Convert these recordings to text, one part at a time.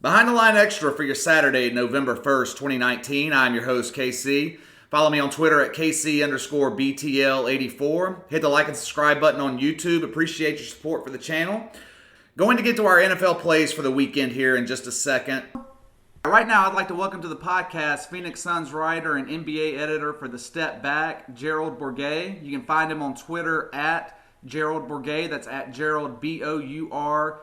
Behind the Line Extra for your Saturday, November 1st, 2019. I'm your host, KC. Follow me on Twitter at KC_BTL84. Hit the like and subscribe button on YouTube. Appreciate your support for the channel. Going to get to our NFL plays for the weekend here in just a second. Right now, I'd like to welcome to the podcast Phoenix Suns writer and NBA editor for the Step Back, Gerald Bourguet. You can find him on Twitter at Gerald Bourguet. That's at Gerald Bourguet.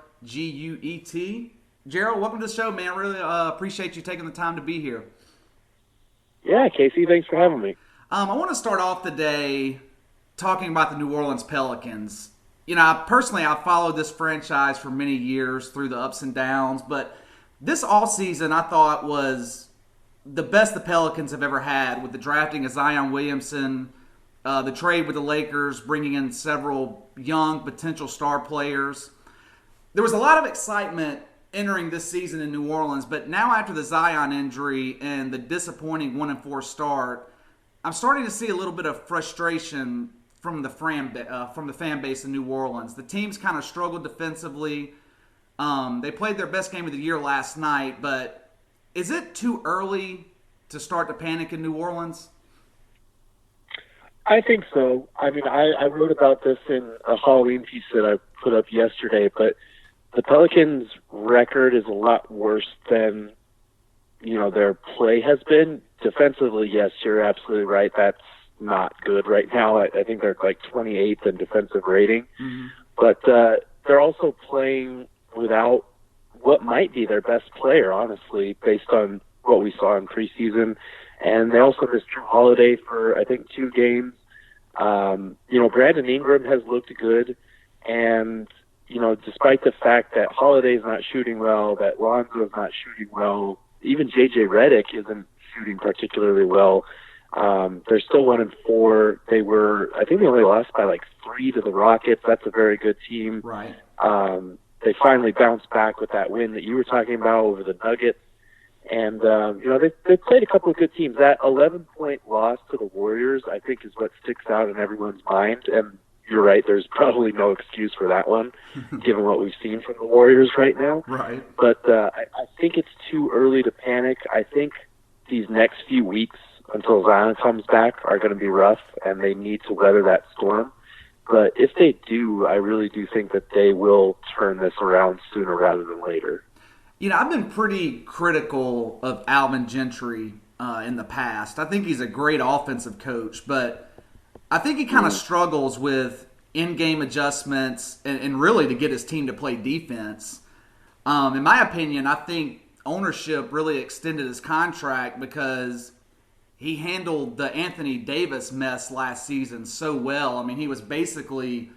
Gerald, welcome to the show, man. Really appreciate you taking the time to be here. Yeah, Casey, thanks for having me. I want to start off today talking about the New Orleans Pelicans. You know, I've followed this franchise for many years through the ups and downs, but this offseason I thought was the best the Pelicans have ever had with the drafting of Zion Williamson, the trade with the Lakers, bringing in several young potential star players. There was a lot of excitement entering this season in New Orleans, but now after the Zion injury and the disappointing 1-4 start, I'm starting to see a little bit of frustration from the fan base in New Orleans. The team's kind of struggled defensively. They played their best game of the year last night, but is it too early to start to panic in New Orleans? I think so. I mean, I wrote about this in a Halloween piece that I put up yesterday, but the Pelicans' record is a lot worse than, their play has been. Defensively, yes, you're absolutely right. That's not good right now. I think they're like 28th in defensive rating. Mm-hmm. But they're also playing without what might be their best player, honestly, based on what we saw in preseason. And they also missed Drew Holiday for, I think, 2 games. Brandon Ingram has looked good. And despite the fact that Holiday's not shooting well, that Lonzo's not shooting well, even J.J. Redick isn't shooting particularly well. They're still 1-4. I think they only lost by like 3 to the Rockets. That's a very good team. Right. They finally bounced back with that win that you were talking about over the Nuggets. And, they played a couple of good teams. That 11-point loss to the Warriors, I think, is what sticks out in everyone's mind. And you're right, there's probably no excuse for that one, given what we've seen from the Warriors right now. Right. But I think it's too early to panic. I think these next few weeks until Zion comes back are going to be rough, and they need to weather that storm. But if they do, I really do think that they will turn this around sooner rather than later. I've been pretty critical of Alvin Gentry in the past. I think he's a great offensive coach, but I think he kind of struggles with in-game adjustments and really to get his team to play defense. In my opinion, I think ownership really extended his contract because he handled the Anthony Davis mess last season so well. I mean, he was basically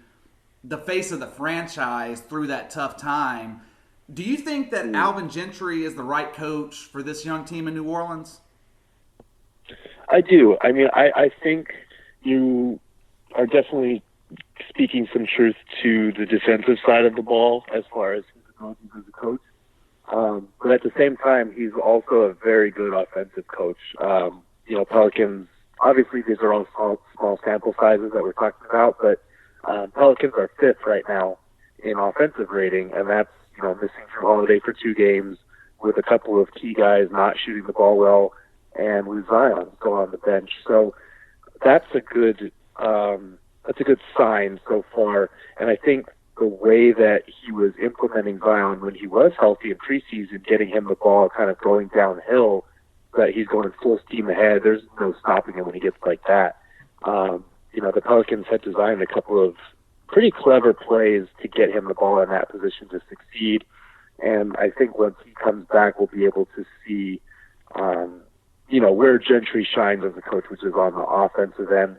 the face of the franchise through that tough time. Do you think that Alvin Gentry is the right coach for this young team in New Orleans? I do. I mean, I think you are definitely speaking some truth to the defensive side of the ball as far as his abilities as a coach. But at the same time, he's also a very good offensive coach. Pelicans, obviously these are all small sample sizes that we're talking about, but Pelicans are 5th right now in offensive rating, and that's, missing Drew Holiday for 2 games with a couple of key guys not shooting the ball well, and with Zion still on the bench. So that's a good sign so far. And I think the way that he was implementing Zion when he was healthy in preseason, getting him the ball kind of going downhill, that he's going full steam ahead. There's no stopping him when he gets like that. The Pelicans had designed a couple of pretty clever plays to get him the ball in that position to succeed. And I think once he comes back, we'll be able to see, where Gentry shines as a coach, which is on the offensive end.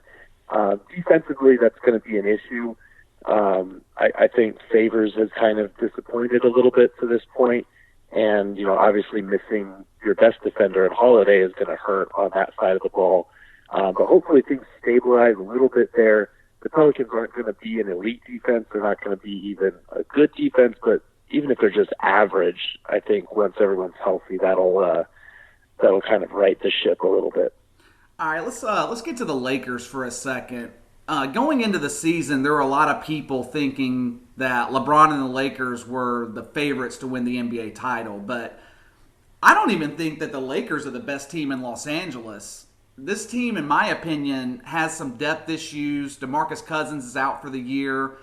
Defensively, that's going to be an issue. I think Favors has kind of disappointed a little bit to this point. And, obviously missing your best defender at Holiday is going to hurt on that side of the ball. But hopefully things stabilize a little bit there. The Pelicans aren't going to be an elite defense. They're not going to be even a good defense. But even if they're just average, I think once everyone's healthy, that'll kind of right the ship a little bit. All right, let's get to the Lakers for a second. Going into the season, there were a lot of people thinking that LeBron and the Lakers were the favorites to win the NBA title, but I don't even think that the Lakers are the best team in Los Angeles. This team, in my opinion, has some depth issues. DeMarcus Cousins is out for the year.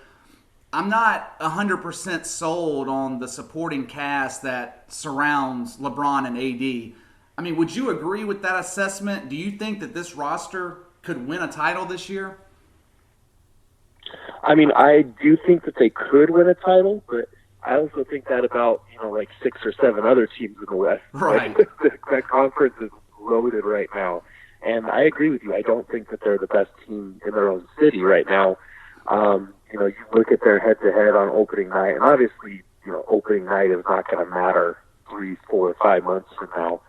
I'm not 100% sold on the supporting cast that surrounds LeBron and AD. I mean, would you agree with that assessment? Do you think that this roster could win a title this year? I mean, I do think that they could win a title, but I also think that about, like 6 or 7 other teams in the West. Right. That conference is loaded right now. And I agree with you. I don't think that they're the best team in their own city right now. You look at their head-to-head on opening night, and obviously, opening night is not going to matter 3, 4, 5 months from now.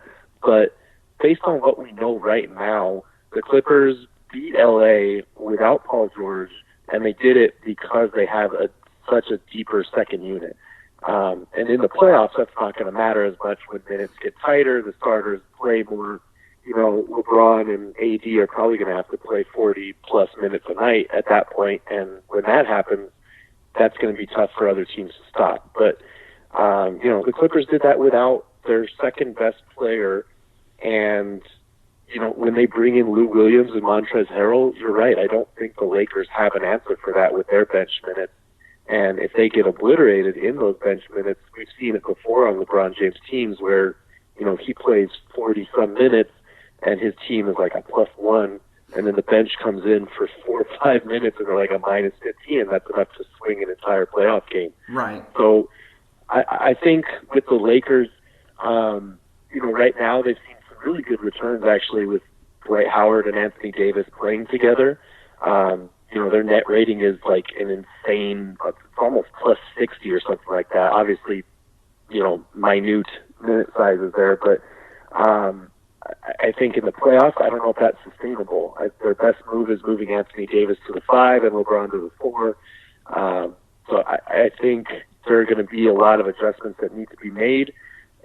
But based on what we know right now, the Clippers beat LA without Paul George, and they did it because they have such a deeper second unit. And in the playoffs, that's not going to matter as much when minutes get tighter, the starters play more. LeBron and AD are probably going to have to play 40-plus minutes a night at that point, and when that happens, that's going to be tough for other teams to stop. But, the Clippers did that without their second-best player, and, when they bring in Lou Williams and Montrezl Harrell, you're right. I don't think the Lakers have an answer for that with their bench minutes. And if they get obliterated in those bench minutes, we've seen it before on LeBron James teams where, he plays 40-some minutes and his team is like a +1, and then the bench comes in for 4 or 5 minutes and they're like a -15, and that's enough to swing an entire playoff game. Right. So I think with the Lakers, right now they've seen some really good returns actually with Dwight Howard and Anthony Davis playing together. Their net rating is like an insane, it's almost +60 or something like that. Obviously, minute minute sizes there, but I think in the playoffs, I don't know if that's sustainable. Their best move is moving Anthony Davis to the 5 and LeBron to the 4. So I think there are going to be a lot of adjustments that need to be made,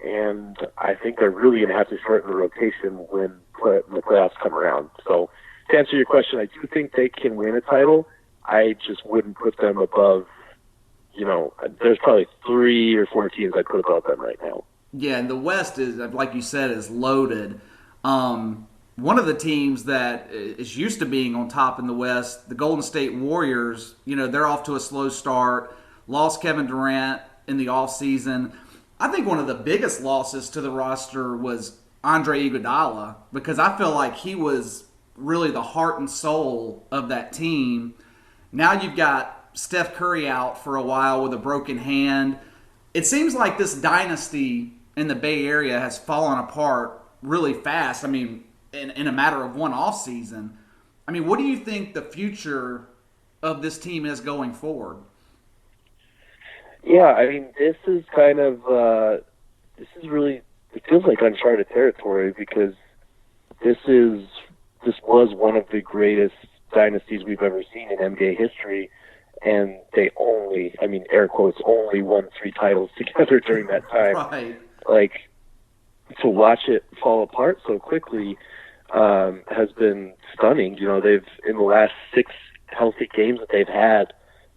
and I think they're really going to have to shorten the rotation when the playoffs come around. So to answer your question, I do think they can win a title. I just wouldn't put them above, there's probably 3 or 4 teams I'd put above them right now. Yeah, and the West is, like you said, is loaded. One of the teams that is used to being on top in the West, the Golden State Warriors, they're off to a slow start, lost Kevin Durant in the offseason. I think one of the biggest losses to the roster was Andre Iguodala, because I feel like he was really the heart and soul of that team. Now you've got Steph Curry out for a while with a broken hand. It seems like this dynasty in the Bay Area has fallen apart really fast. I mean, in a matter of one offseason. I mean, what do you think the future of this team is going forward? Yeah, I mean, this is kind of, really, it feels like uncharted territory because this was one of the greatest dynasties we've ever seen in NBA history, and they only, air quotes, only won 3 titles together during that time. Right. Like, to watch it fall apart so quickly has been stunning. They've, in the last 6 healthy games that they've had,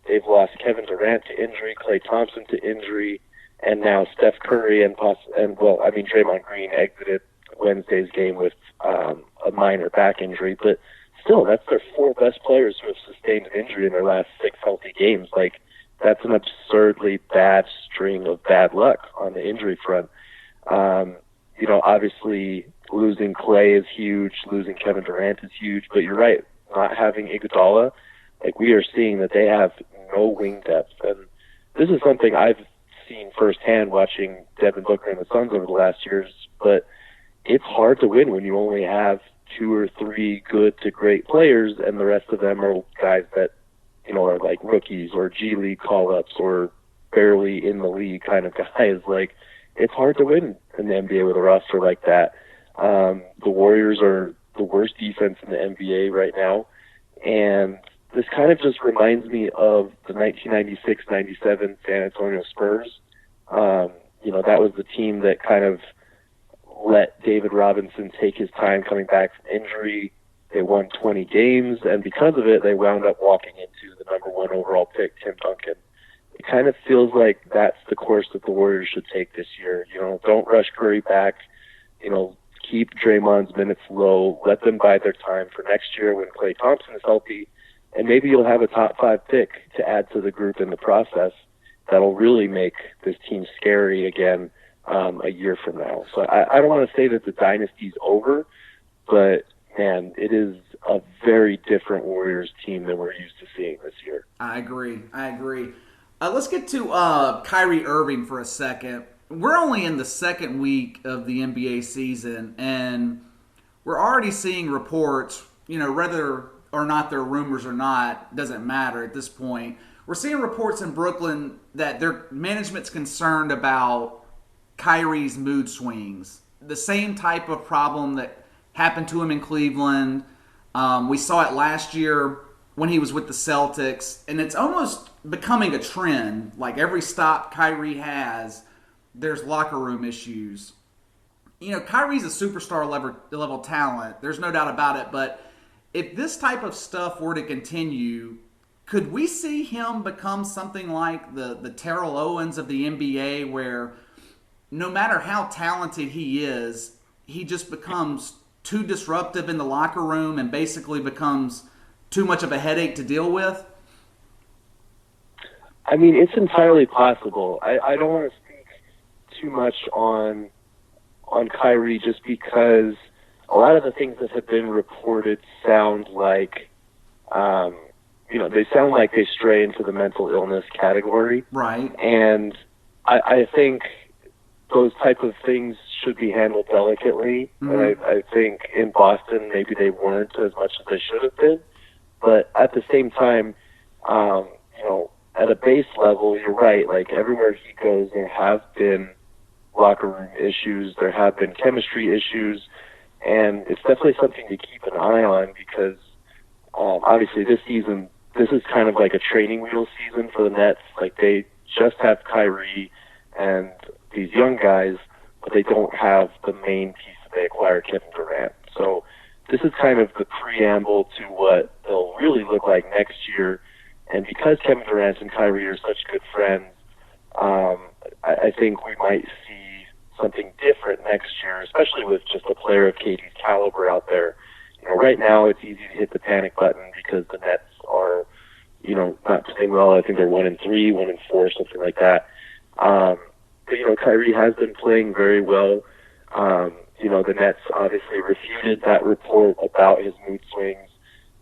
they've lost Kevin Durant to injury, Klay Thompson to injury, and now Steph Curry and Draymond Green exited Wednesday's game with a minor back injury. But still, that's their 4 best players who have sustained an injury in their last 6 healthy games. Like, that's an absurdly bad string of bad luck on the injury front. Obviously losing Klay is huge, losing Kevin Durant is huge, but you're right, not having Iguodala, like we are seeing that they have no wing depth. And this is something I've seen firsthand watching Devin Booker and the Suns over the last years, but it's hard to win when you only have 2 or 3 good to great players and the rest of them are guys that, are like rookies or G League call-ups or barely in the league kind of guys. Like, it's hard to win in the NBA with a roster like that. The Warriors are the worst defense in the NBA right now, and this kind of just reminds me of the 1996-97 San Antonio Spurs. That was the team that kind of let David Robinson take his time coming back from injury. They won 20 games, and because of it, they wound up walking into the number 1 overall pick, Tim Duncan. It kind of feels like that's the course that the Warriors should take this year. Don't rush Curry back. Keep Draymond's minutes low. Let them bide their time for next year when Klay Thompson is healthy, and maybe you'll have a top 5 pick to add to the group in the process that'll really make this team scary again a year from now. So I don't want to say that the dynasty's over, but man, it is a very different Warriors team than we're used to seeing this year. I agree. Let's get to Kyrie Irving for a second. We're only in the second week of the NBA season, and we're already seeing reports, whether or not they're rumors or not, doesn't matter at this point. We're seeing reports in Brooklyn that their management's concerned about Kyrie's mood swings. The same type of problem that happened to him in Cleveland. We saw it last year when he was with the Celtics, and it's almost becoming a trend. Like every stop Kyrie has, there's locker room issues. Kyrie's a superstar level talent. There's no doubt about it. But if this type of stuff were to continue, could we see him become something like the Terrell Owens of the NBA, where no matter how talented he is, he just becomes too disruptive in the locker room and basically becomes too much of a headache to deal with? I mean, it's entirely possible. I don't want to speak too much on Kyrie just because a lot of the things that have been reported sound like, they sound like they stray into the mental illness category. Right. And I think those type of things should be handled delicately. Mm-hmm. And I think in Boston, maybe they weren't as much as they should have been. But at the same time, at a base level, you're right. Like everywhere he goes, there have been locker room issues. There have been chemistry issues. And it's definitely something to keep an eye on because obviously this season, this is kind of like a training wheel season for the Nets. Like they just have Kyrie and these young guys, but they don't have the main piece that they acquired, Kevin Durant. So this is kind of the preamble to what they'll really look like next year. And because Kevin Durant and Kyrie are such good friends, I think we might see something different next year, especially with just a player of KD's caliber out there. Right now it's easy to hit the panic button because the Nets are, not playing well. I think they're 1-3, 1-4, something like that. But Kyrie has been playing very well. The Nets obviously refuted that report about his mood swings.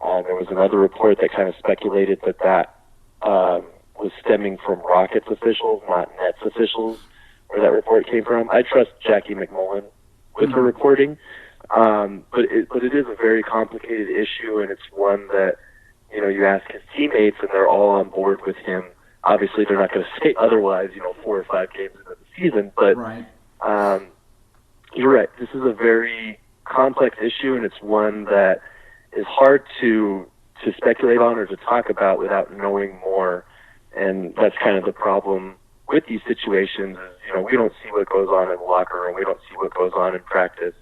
There was another report that kind of speculated that was stemming from Rockets officials, not Nets officials, where that report came from. I trust Jackie McMullen with her reporting, but it is a very complicated issue, and it's one that you ask his teammates, and they're all on board with him. Obviously, they're not going to say otherwise, 4 or 5 games into the season, but right. You're right. This is a very complex issue, and it's one that is hard to speculate on or to talk about without knowing more. And that's kind of the problem with these situations is, we don't see what goes on in the locker room. We don't see what goes on in practice.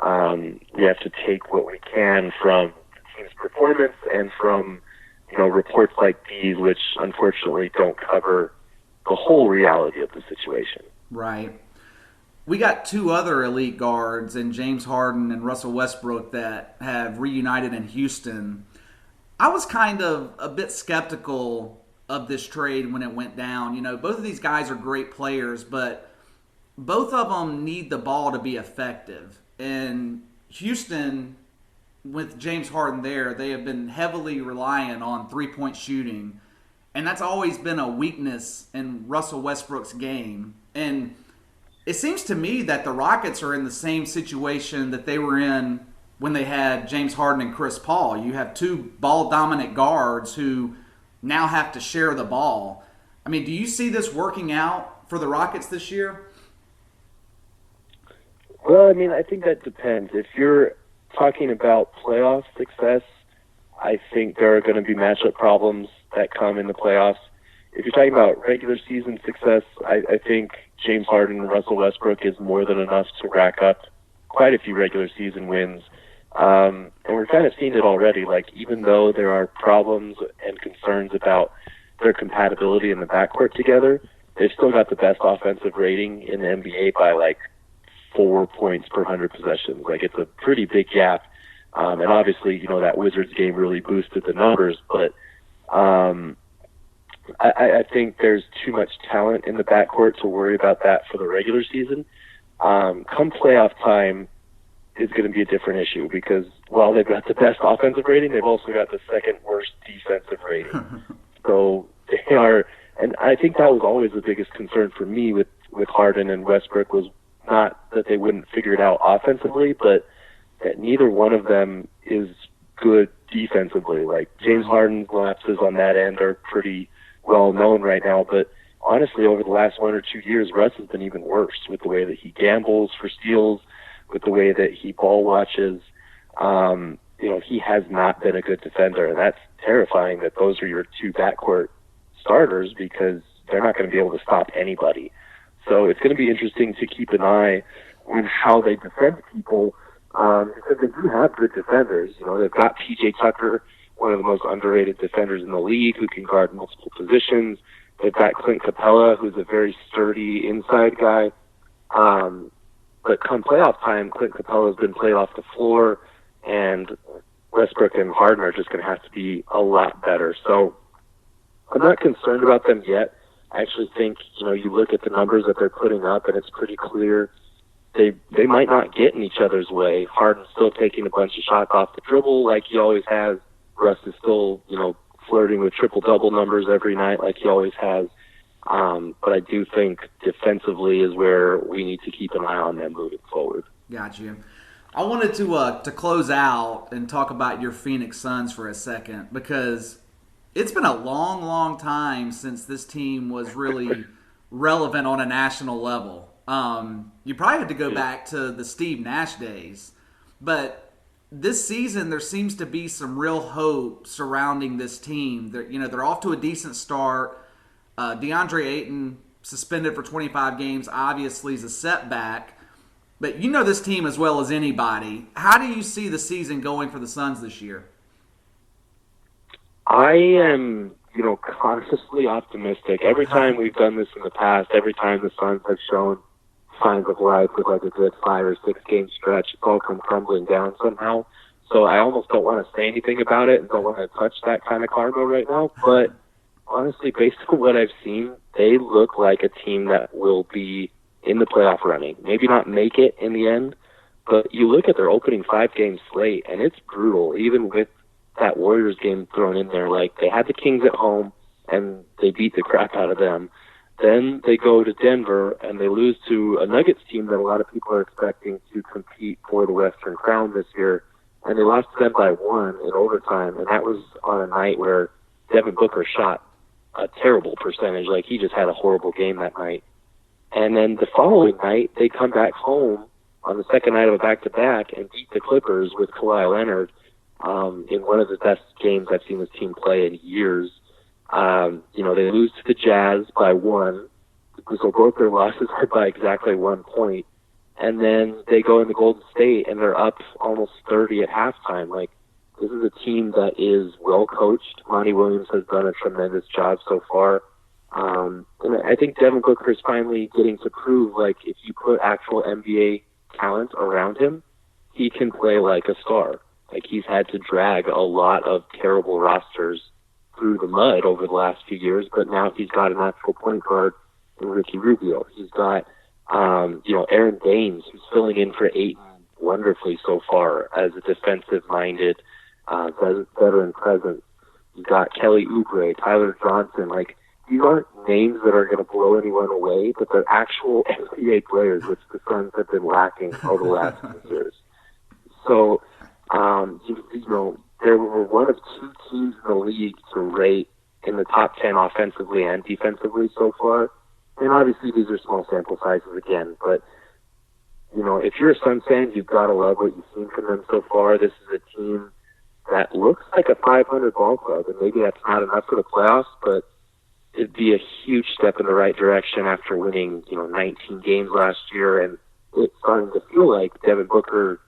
We have to take what we can from the team's performance and from, reports like these, which unfortunately don't cover the whole reality of the situation. Right. We got 2 other elite guards in James Harden and Russell Westbrook that have reunited in Houston. I was kind of a bit skeptical of this trade when it went down. Both of these guys are great players, but both of them need the ball to be effective. And Houston, with James Harden there, they have been heavily reliant on three-point shooting. And that's always been a weakness in Russell Westbrook's game. And it seems to me that the Rockets are in the same situation that they were in when they had James Harden and Chris Paul. You have 2 ball-dominant guards who now have to share the ball. I mean, do you see this working out for the Rockets this year? Well, I think that depends. If you're talking about playoff success, I think there are going to be matchup problems that come in the playoffs. If you're talking about regular season success, I think James Harden and Russell Westbrook is more than enough to rack up quite a few regular season wins And we're kind of seeing it already. Like, even though there are problems and concerns about their compatibility in the backcourt together, they've still got the best offensive rating in the NBA by like 4 points per 100 possessions. Like, it's a pretty big gap. And obviously, that Wizards game really boosted the numbers, but I think there's too much talent in the backcourt to worry about that for the regular season. Come playoff time, is going to be a different issue because while they've got the best offensive rating, they've also got the second worst defensive rating. So they are, and I think that was always the biggest concern for me with Harden and Westbrook, was not that they wouldn't figure it out offensively, but that neither one of them is good defensively. Like, James Harden's lapses on that end are pretty well known right now, but honestly, over the last 1 or 2 years, Russ has been even worse with the way that he gambles for steals, with the way that he ball watches. He has not been a good defender, and that's terrifying that those are your two backcourt starters because they're not going to be able to stop anybody. So it's going to be interesting to keep an eye on how they defend people, because they do have good defenders. They've got P.J. Tucker, one of the most underrated defenders in the league, who can guard multiple positions. They've got Clint Capella, who's a very sturdy inside guy. But come playoff time, Clint Capella's been played off the floor, and Westbrook and Harden are just going to have to be a lot better. So I'm not concerned about them yet. I actually think, you look at the numbers that they're putting up, and it's pretty clear they might not get in each other's way. Harden's still taking a bunch of shots off the dribble like he always has. Russ is still, flirting with triple-double numbers every night like he always has. But I do think defensively is where we need to keep an eye on them moving forward. Got you. I wanted to close out and talk about your Phoenix Suns for a second, because it's been a long, long time since this team was really relevant on a national level. You probably had to go back to the Steve Nash days, but this season there seems to be some real hope surrounding this team. They're off to a decent start. DeAndre Ayton, suspended for 25 games, obviously is a setback. But this team as well as anybody. How do you see the season going for the Suns this year? I am, cautiously optimistic. Every time we've done this in the past, every time the Suns have shown signs of life with like a good 5 or 6 game stretch, it's all come crumbling down somehow. So I almost don't want to say anything about it and don't want to touch that kind of karma right now. But honestly, based on what I've seen, they look like a team that will be in the playoff running. Maybe not make it in the end, but you look at their opening 5-game slate, and it's brutal, even with that Warriors game thrown in there. Like, they had the Kings at home, and they beat the crap out of them. Then they go to Denver, and they lose to a Nuggets team that a lot of people are expecting to compete for the Western Crown this year, and they lost to them by 1 in overtime, and that was on a night where Devin Booker shot a terrible percentage. Like, he just had a horrible game that night. And then the following night, they come back home on the second night of a back-to-back and beat the Clippers with Kawhi Leonard in one of the best games I've seen this team play in years. They lose to the Jazz by 1, so both their losses are by exactly 1 point. And then they go into Golden State, and they're up almost 30 at halftime. Like, this is a team that is well coached. Monty Williams has done a tremendous job so far. And I think Devin Booker is finally getting to prove, like, if you put actual NBA talent around him, he can play like a star. Like, he's had to drag a lot of terrible rosters through the mud over the last few years, but now he's got an actual point guard in Ricky Rubio. He's got, Aaron Baines, who's filling in for Ayton wonderfully so far as a defensive-minded veteran presence. You've got Kelly Oubre, Tyler Johnson. Like, these aren't names that are going to blow anyone away, but they're actual NBA players, which the Suns have been lacking over the last few years. So, they were one of 2 teams in the league to rate in the top 10 offensively and defensively so far. And obviously these are small sample sizes again, but, if you're a Suns fan, you've got to love what you've seen from them so far. This is a team that looks like a 500 ball club, and maybe that's not enough for the playoffs, but it'd be a huge step in the right direction after winning, 19 games last year, and it's starting to feel like Devin Booker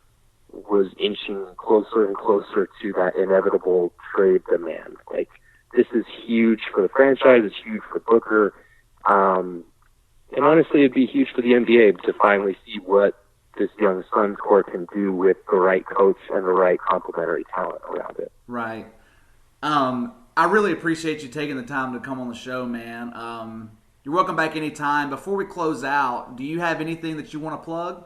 was inching closer and closer to that inevitable trade demand. Like, this is huge for the franchise. It's huge for Booker. And honestly, it'd be huge for the NBA to finally see what this young Suns core can do with the right coach and the right complementary talent around it. Right. I really appreciate you taking the time to come on the show, man. You're welcome back anytime. Before we close out, do you have anything that you want to plug?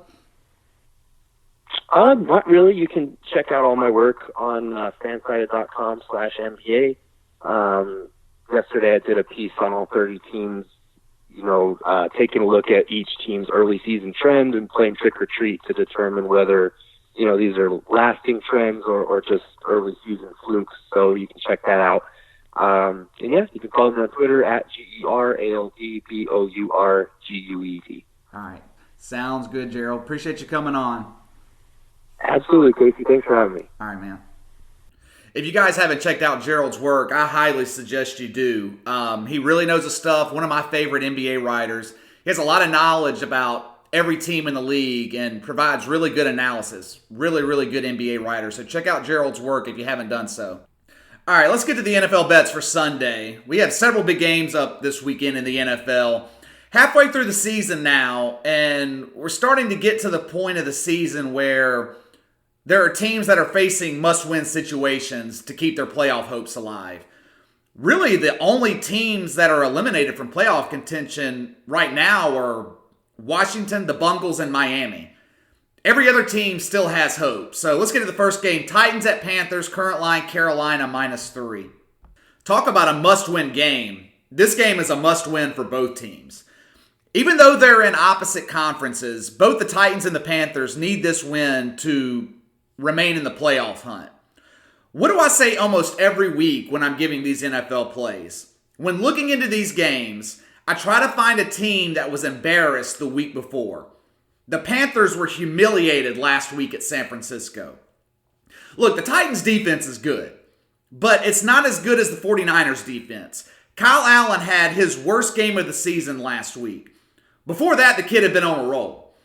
Not really. You can check out all my work on fansided.com/NBA. Yesterday I did a piece on all 30 teams, taking a look at each team's early season trend and playing trick or treat to determine whether, these are lasting trends or just early season flukes. So you can check that out. And yeah, you can follow me on Twitter at GeraldBourguet. All right. Sounds good, Gerald. Appreciate you coming on. Absolutely, Casey. Thanks for having me. All right, man. If you guys haven't checked out Gerald's work, I highly suggest you do. He really knows his stuff. One of my favorite NBA writers. He has a lot of knowledge about every team in the league and provides really good analysis. Really, really good NBA writer. So check out Gerald's work if you haven't done so. All right, let's get to the NFL bets for Sunday. We have several big games up this weekend in the NFL. Halfway through the season now, and we're starting to get to the point of the season where there are teams that are facing must-win situations to keep their playoff hopes alive. Really, the only teams that are eliminated from playoff contention right now are Washington, the Bungles, and Miami. Every other team still has hope. So let's get to the first game. Titans at Panthers, current line Carolina -3. Talk about a must-win game. This game is a must-win for both teams. Even though they're in opposite conferences, both the Titans and the Panthers need this win to remain in the playoff hunt. What do I say almost every week when I'm giving these NFL plays? When looking into these games, I try to find a team that was embarrassed the week before. The Panthers were humiliated last week at San Francisco. Look, the Titans' defense is good, but it's not as good as the 49ers' defense. Kyle Allen had his worst game of the season last week. Before that, the kid had been on a roll.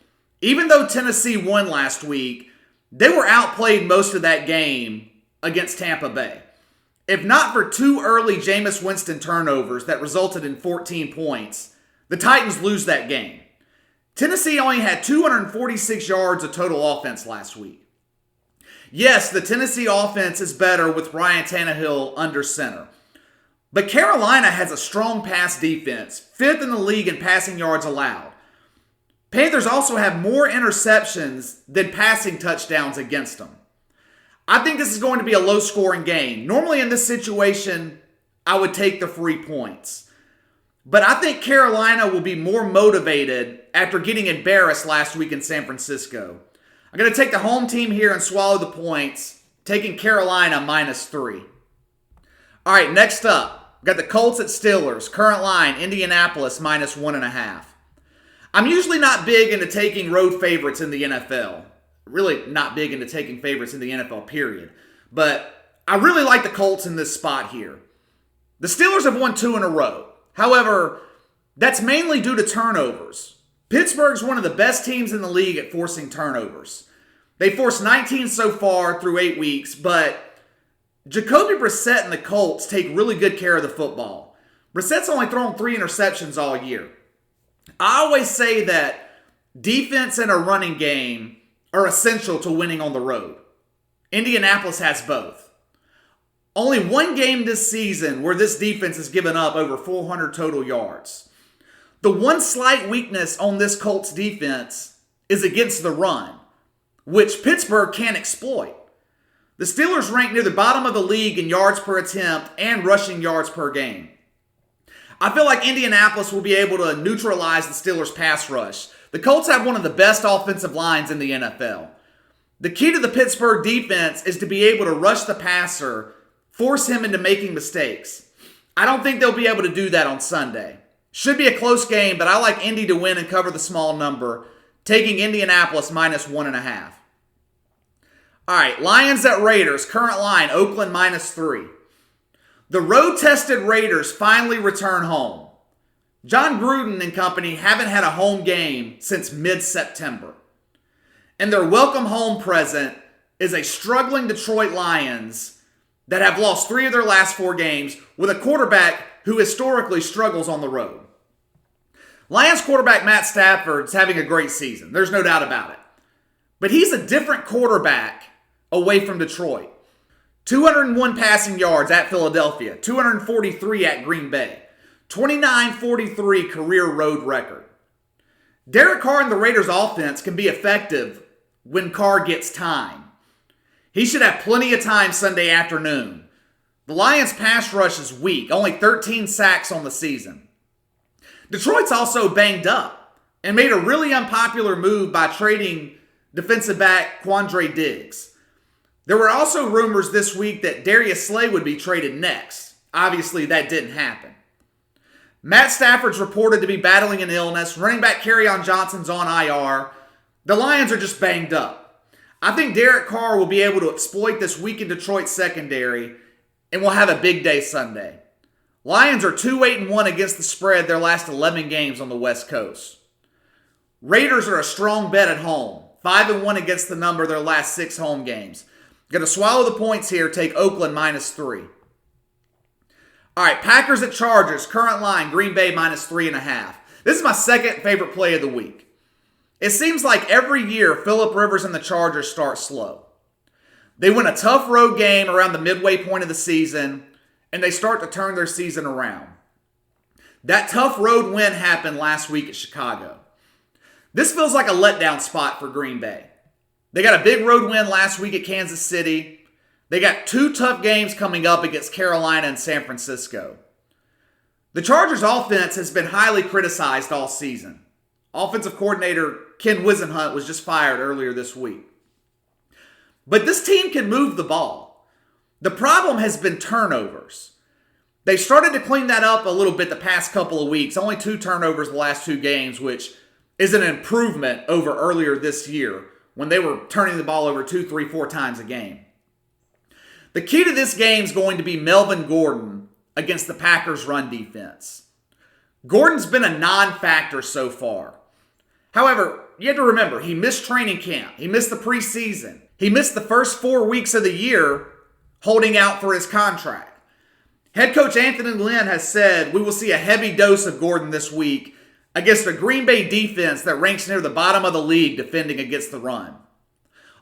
Even though Tennessee won last week, they were outplayed most of that game against Tampa Bay. If not for two early Jameis Winston turnovers that resulted in 14 points, the Titans lose that game. Tennessee only had 246 yards of total offense last week. Yes, the Tennessee offense is better with Ryan Tannehill under center. But Carolina has a strong pass defense, 5th in the league in passing yards allowed. Panthers also have more interceptions than passing touchdowns against them. I think this is going to be a low-scoring game. Normally in this situation, I would take the free points. But I think Carolina will be more motivated after getting embarrassed last week in San Francisco. I'm going to take the home team here and swallow the points, taking Carolina -3. All right, next up, we've got the Colts at Steelers. Current line, Indianapolis -1.5. I'm usually not big into taking road favorites in the NFL. Really not big into taking favorites in the NFL, period. But I really like the Colts in this spot here. The Steelers have won 2 in a row. However, that's mainly due to turnovers. Pittsburgh's one of the best teams in the league at forcing turnovers. They forced 19 so far through 8 weeks, but Jacoby Brissett and the Colts take really good care of the football. Brissett's only thrown 3 interceptions all year. I always say that defense and a running game are essential to winning on the road. Indianapolis has both. Only one game this season where this defense has given up over 400 total yards. The one slight weakness on this Colts defense is against the run, which Pittsburgh can't exploit. The Steelers rank near the bottom of the league in yards per attempt and rushing yards per game. I feel like Indianapolis will be able to neutralize the Steelers' pass rush. The Colts have one of the best offensive lines in the NFL. The key to the Pittsburgh defense is to be able to rush the passer, force him into making mistakes. I don't think they'll be able to do that on Sunday. Should be a close game, but I like Indy to win and cover the small number, taking Indianapolis -1.5. All right, Lions at Raiders. Current line, Oakland -3. The road-tested Raiders finally return home. John Gruden and company haven't had a home game since mid-September. And their welcome home present is a struggling Detroit Lions that have lost 3 of their last 4 games with a quarterback who historically struggles on the road. Lions quarterback Matt Stafford's having a great season. There's no doubt about it. But he's a different quarterback away from Detroit. 201 passing yards at Philadelphia, 243 at Green Bay, 29-43 career road record. Derek Carr and the Raiders offense can be effective when Carr gets time. He should have plenty of time Sunday afternoon. The Lions' pass rush is weak, only 13 sacks on the season. Detroit's also banged up and made a really unpopular move by trading defensive back Quandre Diggs. There were also rumors this week that Darius Slay would be traded next. Obviously, that didn't happen. Matt Stafford's reported to be battling an illness. Running back Kerryon Johnson's on IR. The Lions are just banged up. I think Derek Carr will be able to exploit this weakened Detroit secondary and will have a big day Sunday. Lions are 2-8-1 against the spread their last 11 games on the West Coast. Raiders are a strong bet at home. 5-1 against the number their last 6 home games. Going to swallow the points here, take Oakland -3. All right, Packers at Chargers, current line, Green Bay -3.5. This is my second favorite play of the week. It seems like every year Phillip Rivers and the Chargers start slow. They win a tough road game around the midway point of the season, and they start to turn their season around. That tough road win happened last week at Chicago. This feels like a letdown spot for Green Bay. They got a big road win last week at Kansas City. They got 2 tough games coming up against Carolina and San Francisco. The Chargers' offense has been highly criticized all season. Offensive coordinator Ken Wisenhunt was just fired earlier this week. But this team can move the ball. The problem has been turnovers. They started to clean that up a little bit the past couple of weeks. Only 2 turnovers the last 2 games, which is an improvement over earlier this year when they were turning the ball over 2, 3, 4 times a game. The key to this game is going to be Melvin Gordon against the Packers' run defense. Gordon's been a non-factor so far. However, you have to remember, he missed training camp. He missed the preseason. He missed the first 4 weeks of the year holding out for his contract. Head coach Anthony Lynn has said we will see a heavy dose of Gordon this week against a Green Bay defense that ranks near the bottom of the league defending against the run.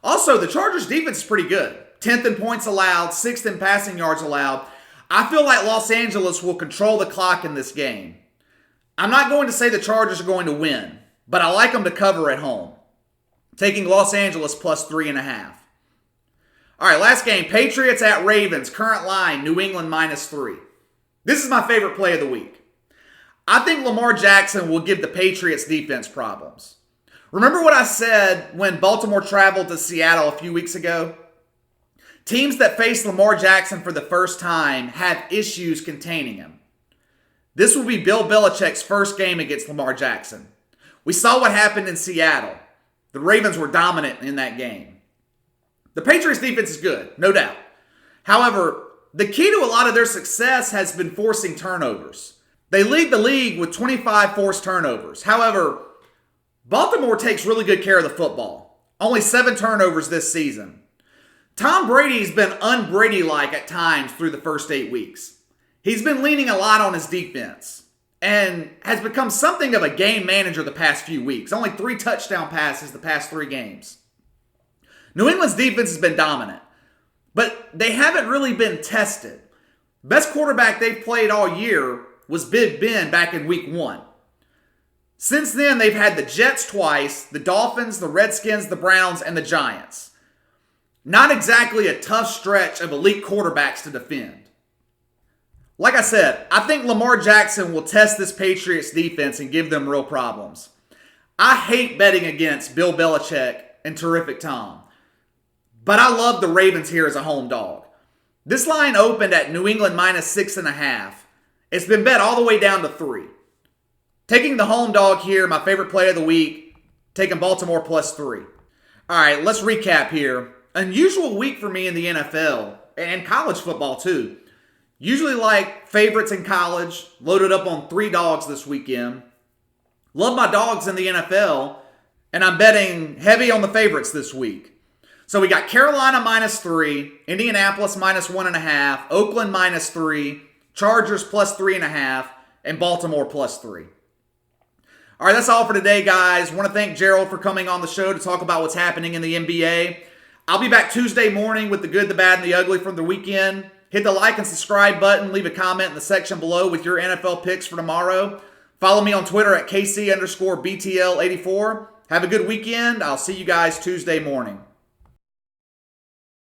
Also, the Chargers' defense is pretty good. 10th in points allowed, 6th in passing yards allowed. I feel like Los Angeles will control the clock in this game. I'm not going to say the Chargers are going to win, but I like them to cover at home. Taking Los Angeles +3.5. All right, last game, Patriots at Ravens, current line, New England -3. This is my favorite play of the week. I think Lamar Jackson will give the Patriots defense problems. Remember what I said when Baltimore traveled to Seattle a few weeks ago? Teams that face Lamar Jackson for the first time have issues containing him. This will be Bill Belichick's first game against Lamar Jackson. We saw what happened in Seattle. The Ravens were dominant in that game. The Patriots defense is good, no doubt. However, the key to a lot of their success has been forcing turnovers. They lead the league with 25 forced turnovers. However, Baltimore takes really good care of the football. Only 7 turnovers this season. Tom Brady's been un-Brady-like at times through the first 8 weeks. He's been leaning a lot on his defense and has become something of a game manager the past few weeks. Only 3 touchdown passes the past 3 games. New England's defense has been dominant, but they haven't really been tested. Best quarterback they've played all year was Big Ben back in week 1. Since then, they've had the Jets twice, the Dolphins, the Redskins, the Browns, and the Giants. Not exactly a tough stretch of elite quarterbacks to defend. Like I said, I think Lamar Jackson will test this Patriots defense and give them real problems. I hate betting against Bill Belichick and Terrific Tom, but I love the Ravens here as a home dog. This line opened at New England -6.5. It's been bet all the way down to 3. Taking the home dog here, my favorite play of the week, taking Baltimore +3. All right, let's recap here. Unusual week for me in the NFL and college football too. Usually like favorites in college, loaded up on 3 dogs this weekend. Love my dogs in the NFL, and I'm betting heavy on the favorites this week. So we got Carolina -3, Indianapolis -1.5, Oakland -3, Chargers +3.5, and Baltimore +3. All right, that's all for today, guys. I want to thank Gerald for coming on the show to talk about what's happening in the NBA. I'll be back Tuesday morning with the good, the bad, and the ugly from the weekend. Hit the like and subscribe button. Leave a comment in the section below with your NFL picks for tomorrow. Follow me on Twitter at KC_BTL84. Have a good weekend. I'll see you guys Tuesday morning.